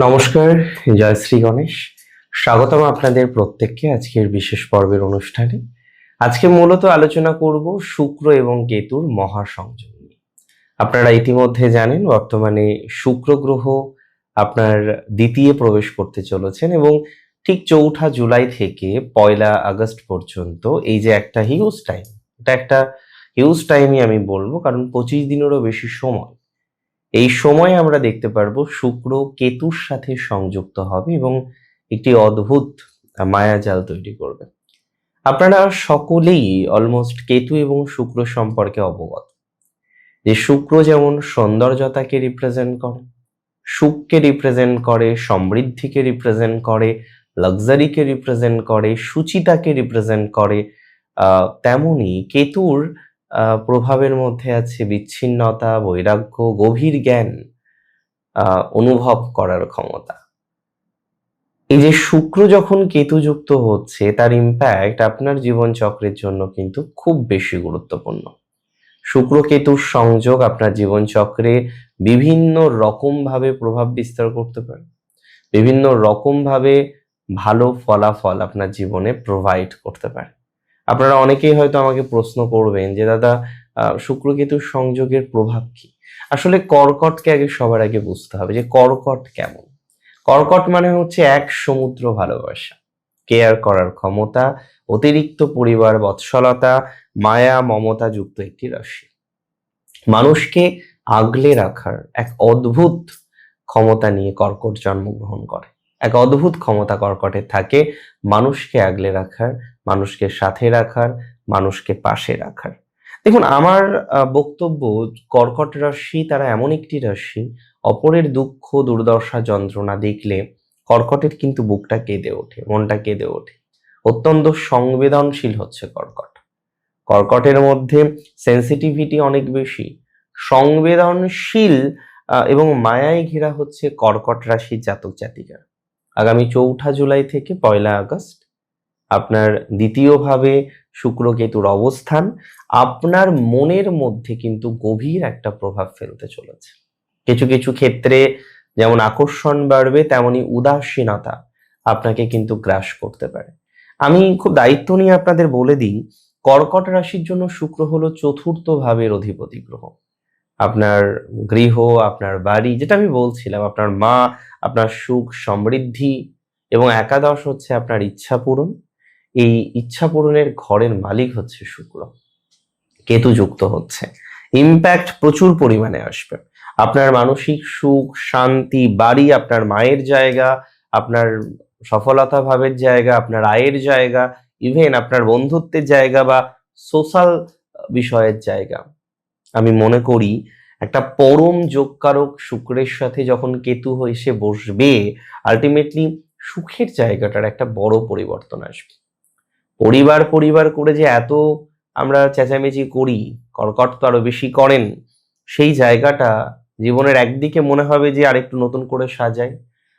নমস্কার, জয় শ্রী গণেশ। স্বাগতম আপনাদের প্রত্যেককে আজকের বিশেষ পর্বের অনুষ্ঠানে। আজকে মূলত আলোচনা করব শুক্র এবং কেতুর মহাসংযোগ নিয়ে। আপনারা ইতিমধ্যে জানেন বর্তমানে শুক্র গ্রহ আপনার দ্বিতীয় প্রবেশ করতে চলেছেন এবং ঠিক 4 জুলাই থেকে 1 আগস্ট পর্যন্ত এই যে একটা হিউজ টাইম, এটা একটা হিউজ টাইমই আমি বলবো, কারণ 25 দিনেরও বেশি সময়। এই সময়ে আমরা দেখতে পারবো শুক্র কেতুর সাথে সংযুক্ত হবে এবং একটি অদ্ভুত মায়াজাল তৈরি করবে। আপনারা সকলেই অলমোস্ট কেতু এবং শুক্র সম্পর্কে অবগত, যে শুক্র যেমন সৌন্দর্যতাকে রিপ্রেজেন্ট করে, সুখকে রিপ্রেজেন্ট করে, সমৃদ্ধিকে রিপ্রেজেন্ট করে, লাক্সারিকে রিপ্রেজেন্ট করে, সুচিতাকে রিপ্রেজেন্ট করে, তেমনি কেতুর প্রভাবের মধ্যে আছে বিচ্ছিন্নতা, বৈরাগ্য, গভীর জ্ঞান, অনুভব করার ক্ষমতা। এই যে শুক্র যখন কেতু যুক্ত হচ্ছে, তার ইম্প্যাক্ট আপনার জীবন চক্রের জন্য কিন্তু খুব বেশি গুরুত্বপূর্ণ। শুক্র কেতুর সংযোগ আপনার জীবন চক্রে বিভিন্ন রকম ভাবে প্রভাব বিস্তার করতে পারে, বিভিন্ন রকম ভাবে ভালো ফলাফল আপনার জীবনে প্রোভাইড করতে পারে। আপনারা অনেকেই হয়তো আমাকে প্রশ্ন করবেন যে দাদা, শুক্র কেতুর সংযোগের প্রভাব কি? আসলে কর্কটকে সবার আগে বুঝতে হবে যে কর্কট কেমন। কর্কট মানে হচ্ছে এক সমুদ্র ভালোবাসা, কেয়ার করার ক্ষমতা, অতিরিক্ত পরিবার বৎসলতা, মায়া মমতা যুক্ত একটি রাশি। মানুষকে আগলে রাখার এক অদ্ভুত ক্ষমতা নিয়ে কর্কট জন্মগ্রহণ করে। এক অদ্ভুত ক্ষমতা কর্কটের থাকে, মানুষকে আগলে রাখার, মানুষকে সাথে রাখার, মানুষকে পাশে রাখার। দেখুন, আমার বক্তব্য, কর্কট রাশি তারা এমন একটি রাশি, অপরের দুঃখ দুর্দশা যন্ত্রণা দেখলে কর্কটের কিন্তু বুকটা কেঁদে ওঠে, মনটা কেঁদে ওঠে। অত্যন্ত সংবেদনশীল হচ্ছে কর্কট। কর্কটের মধ্যে সেন্সিটিভিটি অনেক বেশি, সংবেদনশীল এবং মায়ায় ঘেরা হচ্ছে কর্কট রাশির জাতক জাতিকা। আগামী 4 জুলাই থেকে 1 আগস্ট আপনার দ্বিতীয়ভাবে শুক্র কেতুর অবস্থান আপনার মনের মধ্যে কিন্তু গভীর একটা প্রভাব ফেলতে চলেছে। কিছু কিছু ক্ষেত্রে যেমন আকর্ষণ বাড়বে, তেমনি উদাসীনতা আপনাকে কিন্তু গ্রাস করতে পারে। আমি খুব দায়িত্ব নিয়ে আপনাদের বলে দিই, কর্কট রাশির জন্য শুক্র হলো 4র্থ ভাবের অধিপতি গ্রহ। আপনার গৃহ, আপনার বাড়ি, যেটা আমি বলছিলাম, আপনার মা, আপনার সুখ সমৃদ্ধি, এবং একাদশ হচ্ছে আপনার ইচ্ছা পূরণ। এই ইচ্ছা পূরণের ঘরের মালিক হচ্ছে শুক্র। কেতু যুক্ত হচ্ছে, ইম্প্যাক্ট প্রচুর পরিমাণে আসবে। আপনার মানসিক সুখ শান্তি, বাড়ি, আপনার মায়ের জায়গা, আপনার সফলতা ভাবের জায়গা, আপনার আয়ের জায়গা, ইভেন আপনার বন্ধুত্বের জায়গা বা সোশ্যাল বিষয়ের জায়গা। আমি মনে করি একটা পরম যোগকারক শুক্রের সাথে যখন কেতু এসে বসবে, আলটিমেটলি সুখের জায়গাটার একটা বড় পরিবর্তন আসবে। পরিবার পরিবার করে যে এত আমরা চেঁচামেচি করি, কর্কট তো আরো বেশি করেন, সেই জায়গাটা জীবনের একদিকে মনে হবে যে আরেকটু নতুন করে সাজাই,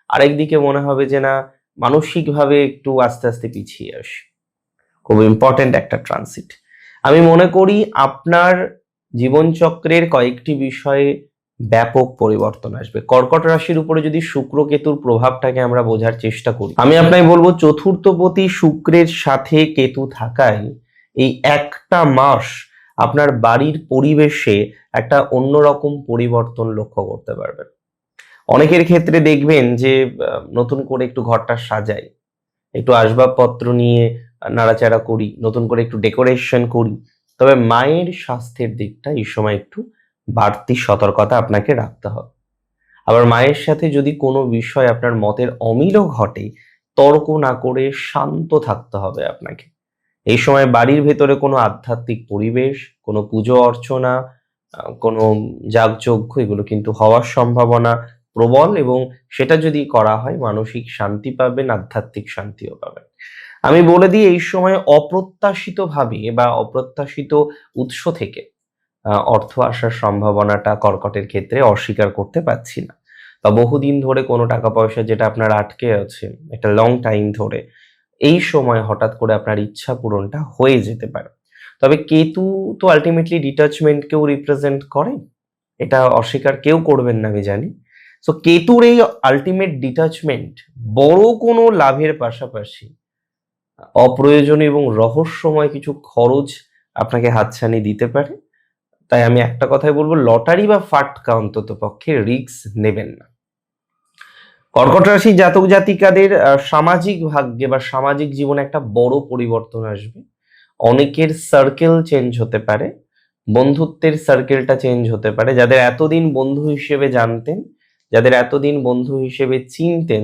আরেকদিকে মনে হবে যে না, মানসিকভাবে একটু আস্তে আস্তে পিছিয়ে আসি। খুব ইম্পর্টেন্ট একটা ট্রানজিট। আমি মনে করি আপনার জীবনচক্রের কয়েকটি বিষয়ে ব্যাপক পরিবর্তন আসবে। কর্কট রাশির উপরে যদি শুক্র কেতুর প্রভাবটাকে আমরা বোঝার চেষ্টা করি, আমি আপনাকে বলবো 4র্থপতি শুক্রের সাথে কেতু থাকায় এই একটা মাস আপনার বাড়ির পরিবেশে একটা অন্যরকম পরিবর্তন লক্ষ্য করতে পারবেন। অনেকের ক্ষেত্রে দেখবেন যে নতুন করে একটু ঘরটা সাজাই, একটু আসবাবপত্র নিয়ে নাড়াচাড়া করি, নতুন করে একটু ডেকোরেশন করি। তবে মায়ের স্বাস্থ্যের দিকটা এই সময় একটু বাড়তি সতর্কতা আপনাকে রাখতে হবে। আবার মায়ের সাথে যদি কোনো বিষয় আপনার মতের অমিলও ঘটে, তর্ক না করে শান্ত থাকতে হবে আপনাকে। এই সময় বাড়ির ভেতরে কোনো আধ্যাত্মিক পরিবেশ, কোনো পুজো অর্চনা, কোনো যাগযজ্ঞ, এগুলো কিন্তু হওয়ার সম্ভাবনা প্রবল, এবং সেটা যদি করা হয় মানসিক শান্তি পাবেন, আধ্যাত্মিক শান্তিও পাবেন। আমি বলে দিই, এই সময় অপ্রত্যাশিতভাবে বা অপ্রত্যাশিত উৎস থেকে অর্থ আসার সম্ভাবনাটা কর্কটের ক্ষেত্রে অস্বীকার করতে পারছি না। বা বহুদিন ধরে কোনো টাকা পয়সা যেটা আপনার আটকে আছে একটা লং টাইম ধরে, এই সময় হঠাৎ করে আপনার ইচ্ছা পূরণটা হয়ে যেতে পারে। তবে কেতু তো আলটিমেটলি ডিটাচমেন্টকেও রিপ্রেজেন্ট করে, এটা অস্বীকার কেউ করবেন না আমি জানি। সো কেতুর এই আলটিমেট ডিটাচমেন্ট বড় কোনো লাভের পাশাপাশি অপ্রয়োজনীয় এবং রহস্যময় কিছু খরচ আপনাকে হাতছানি দিতে পারে। তাই আমি একটা কথাই বলবো, লটারি বা ফাটকা অন্তত পক্ষে রিস্ক নেবেন না। কর্কট রাশি জাতক জাতিকাদের সামাজিক ভাগ্যে বা সামাজিক জীবনে একটা বড় পরিবর্তন আসবে। অনেকের সার্কেল চেঞ্জ হতে পারে, বন্ধুত্বের সার্কেলটা চেঞ্জ হতে পারে। যাদের এতদিন বন্ধু হিসেবে জানতেন, যাদের এতদিন বন্ধু হিসেবে চিনতেন,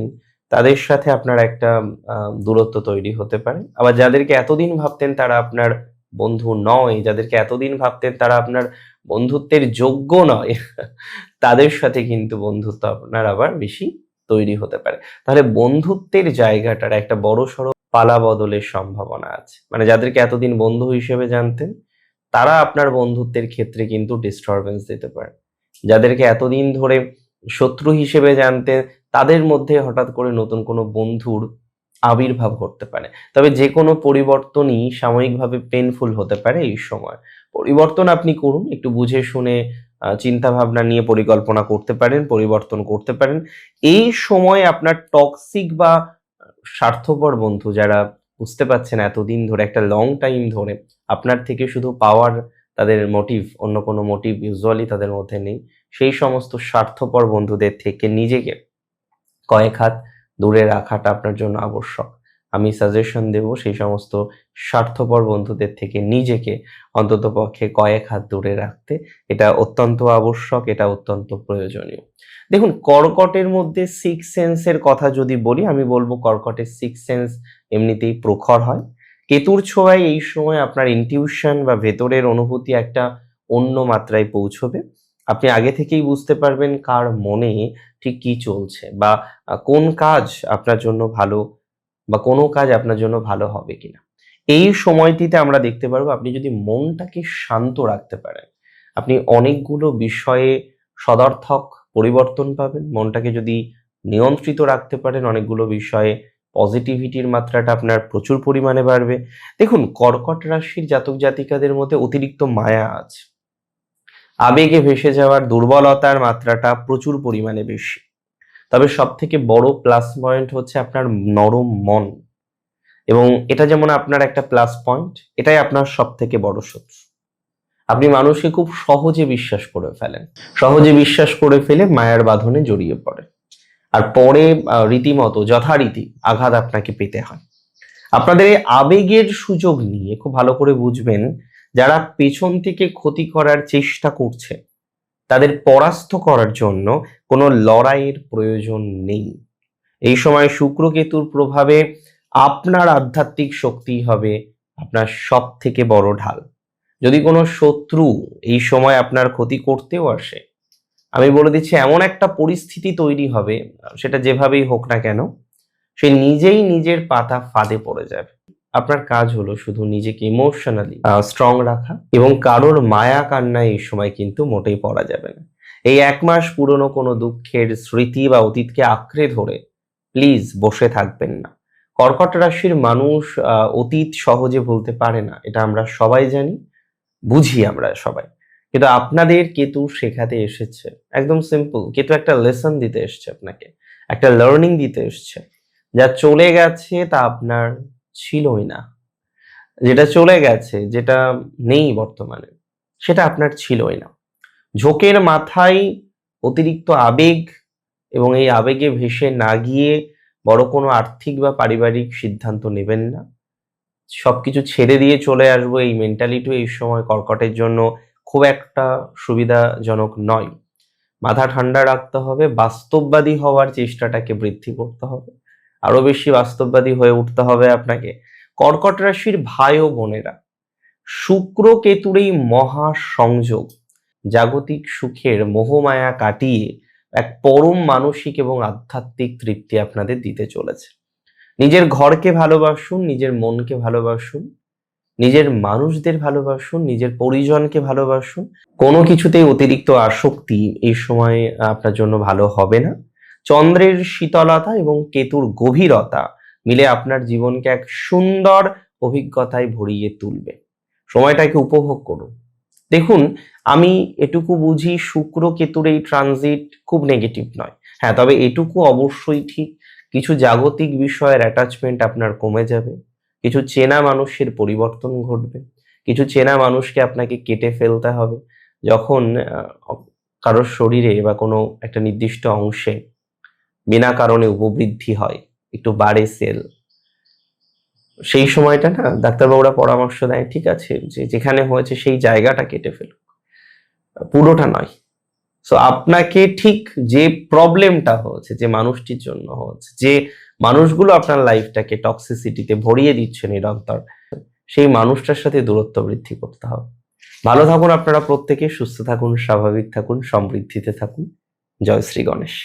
তাদের সাথে আপনার একটা দূরত্ব তৈরি হতে পারে। আবার যাদেরকে এতদিন ভাবতেন তারা আপনার বন্ধু নয়, যাদেরকে এতদিন ভাবতেন তারা আপনার বন্ধুত্বের যোগ্য নয়, তাদের সাথে কিন্তু বন্ধুত্ব আপনার আবার বেশি তৈরি হতে পারে। তাহলে বন্ধুত্বের জায়গাটার একটা বড়সড় পালা বদলের সম্ভাবনা আছে। মানে যাদেরকে এতদিন বন্ধু হিসেবে জানতেন তারা আপনার বন্ধুত্বের ক্ষেত্রে কিন্তু ডিস্টারবেন্স দিতে পারে। যাদেরকে এতদিন ধরে শত্রু হিসেবে জানতেন তাদের মধ্যে হঠাৎ করে নতুন কোনো বন্ধুর আবির্ভাব ঘটতে পারে। তবে যে কোনো পরিবর্তনই সাময়িকভাবে পেনফুল হতে পারে। এই সময় পরিবর্তন আপনি করুন, একটু বুঝে শুনে চিন্তা ভাবনা নিয়ে পরিকল্পনা করতে পারেন, পরিবর্তন করতে পারেন। এই সময় আপনার টক্সিক বা স্বার্থপর বন্ধু যারা বুঝতে পারছেন এতদিন ধরে, একটা লং টাইম ধরে আপনার থেকে শুধু পাওয়ার তাদের মোটিভ, অন্য কোনো মোটিভ ইউজুয়ালি তাদের মধ্যে নেই, সেই সমস্ত স্বার্থপর বন্ধুদের থেকে নিজেকে কয়েক হাত দূরে রাখাটা আপনার জন্য আবশ্যক। আমি সাজেশন দেব সেই সমস্ত স্বার্থপর বন্ধুদের থেকে নিজেকে অন্ততপক্ষে কয়েক হাত দূরে রাখতে। এটা অত্যন্ত আবশ্যক, এটা অত্যন্ত প্রয়োজনীয়। দেখুন, কর্কটের মধ্যে সিক্স সেন্সের কথা যদি বলি, আমি বলবো কর্কটের সিক্স সেন্স এমনিতেই প্রখর হয়। কেতুর ছোঁয়ায় এই সময় আপনার ইনটিউশন বা ভেতরের অনুভূতি একটা অন্য মাত্রায় পৌঁছবে। আপনি আগে থেকেই বুঝতে পারবেন কার মনে ঠিক কি চলছে, বা কোন কাজ আপনার জন্য ভালো, বা কোনো কাজ আপনার জন্য ভালো হবে কিনা। এই সময়টিতে আমরা দেখতে পারবো আপনি যদি মনটাকে শান্ত রাখতে পারেন, আপনি অনেকগুলো বিষয়ে সদর্থক পরিবর্তন পাবেন। মনটাকে যদি নিয়ন্ত্রিত রাখতে পারেন, অনেকগুলো বিষয়ে পজিটিভিটির মাত্রাটা আপনার প্রচুর পরিমাণে বাড়বে। দেখুন, কর্কট রাশির জাতক জাতিকাদের মধ্যে অতিরিক্ত মায়া আছে, আবেগে ভেসে যাওয়ার দুর্বলতার মাত্রাটা প্রচুর পরিমাণে বেশি। তবে সব থেকে বড় প্লাস পয়েন্ট হচ্ছে আপনার নরম মন, এবং এটা যেমন আপনার একটা প্লাস পয়েন্ট, এটাই আপনার সব থেকে বড় শত্রু। আপনি মানুষকে খুব সহজে বিশ্বাস করে ফেলেন, সহজে বিশ্বাস করে ফেলে মায়ার বাঁধনে জড়িয়ে পড়ে, আর পরে রীতিমতো যথারীতি আঘাত আপনাকে পেতে হয়। আপনাদের এই আবেগের সুযোগ নিয়ে খুব ভালো করে বুঝবেন, যারা পেছন থেকে ক্ষতি করার চেষ্টা করছে তাদের পরাস্ত করার জন্য কোনো লড়াইয়ের প্রয়োজন নেই। এই সময় শুক্র কেতুর প্রভাবে আপনার আধ্যাত্মিক শক্তি হবে আপনার সব থেকে বড় ঢাল। যদি কোনো শত্রু এই সময় আপনার ক্ষতি করতেও আসে, আমি বলে দিচ্ছি এমন একটা পরিস্থিতি তৈরি হবে, সেটা যেভাবেই হোক না কেন, সে নিজেই নিজের পাতা ফাঁদে পড়ে যাবে। আপনার কাজ হলো শুধু নিজেকে ইমোশনালি স্ট্রং রাখা, এবং কারোর মায়া কান্নায় এই সময় কিন্তু মোটেই পড়া যাবে না। এই এক মাস পুরনো কোনো দুঃখের স্মৃতি বা অতীতকে আঁকড়ে ধরে প্লিজ বসে থাকবেন না। কর্কট রাশির মানুষ অতীত সহজে ভুলতে পারে না, এটা আমরা সবাই জানি, বুঝি আমরা সবাই। কিন্তু আপনাদের কেতু শেখাতে এসেছে, একদম সিম্পল, কেতু একটা লেসন দিতে এসছে আপনাকে, একটা লার্নিং দিতে এসছে। যা চলে গেছে তা আপনার ছিলই না, যেটা চলে গেছে, যেটা নেই বর্তমানে, সেটা আপনার ছিলই না। ঝোঁকের মাথায় অতিরিক্ত আবেগ, এবং এই আবেগে ভেসে না গিয়ে বড় কোনো আর্থিক বা পারিবারিক সিদ্ধান্ত নেবেন না। সবকিছু ছেড়ে দিয়ে চলে আসবো, এই মেন্টালিটি এই সময় কর্কটের জন্য খুব একটা সুবিধাজনক নয়। মাথা ঠান্ডা রাখতে হবে, বাস্তববাদী হওয়ার চেষ্টাটাকে বৃদ্ধি করতে হবে, আরো বেশি বাস্তববাদী হয়ে উঠতে হবে আপনাকে। কর্কট রাশির ভাই ও বোনেরা, শুক্র কেতুর এই মহা সংযোগ জাগতিক সুখের মোহমায়া কাটিয়ে এক পরম মানসিক এবং আধ্যাত্মিক তৃপ্তি আপনাদের দিতে চলেছে। নিজের ঘরকে ভালোবাসুন, নিজের মনকে ভালোবাসুন, নিজের মানুষদের ভালোবাসুন, নিজের পরিজনকে ভালোবাসুন। কোনো কিছুতেই অতিরিক্ত আসক্তি এই সময় আপনার জন্য ভালো হবে না। চন্দ্রের শীতলতা এবং কেতুর গভীরতা মিলে আপনার জীবনকে এক সুন্দর অভিজ্ঞতায় ভরিয়ে তুলবে। সময়টাকে উপভোগ করুন। দেখুন, আমি এটুকু বুঝি শুক্র কেতুর এই ট্রানজিট খুব নেগেটিভ নয়। হ্যাঁ, তবে এটুকু অবশ্যই ঠিক, কিছু জাগতিক বিষয়ের অ্যাটাচমেন্ট আপনার কমে যাবে, কিছু চেনা মানুষের পরিবর্তন ঘটবে, কিছু চেনা মানুষকে আপনাকে কেটে ফেলতে হবে। যখন কারোর শরীরে বা কোনো একটা নির্দিষ্ট অংশে বিনা কারণে উপবৃদ্ধি হয়, একটু বাড়ে সেল, সেই সময়টা না ডাক্তারবাবুরা পরামর্শ দেয় ঠিক আছে যে যেখানে হয়েছে সেই জায়গাটা কেটে ফেলুক, পুরোটা নয়। সো আপনাকে ঠিক যে প্রবলেমটা হচ্ছে, যে মানুষটির জন্য হচ্ছে, যে মানুষগুলো আপনার লাইফটাকে টক্সিসিটিতে ভরিয়ে দিচ্ছে নিরন্তর, সেই মানুষটার সাথে দূরত্ব বৃদ্ধি করতে হবে। ভালো থাকুন আপনারা প্রত্যেকে, সুস্থ থাকুন, স্বাভাবিক থাকুন, সমৃদ্ধিতে থাকুন। জয় শ্রী গণেশ।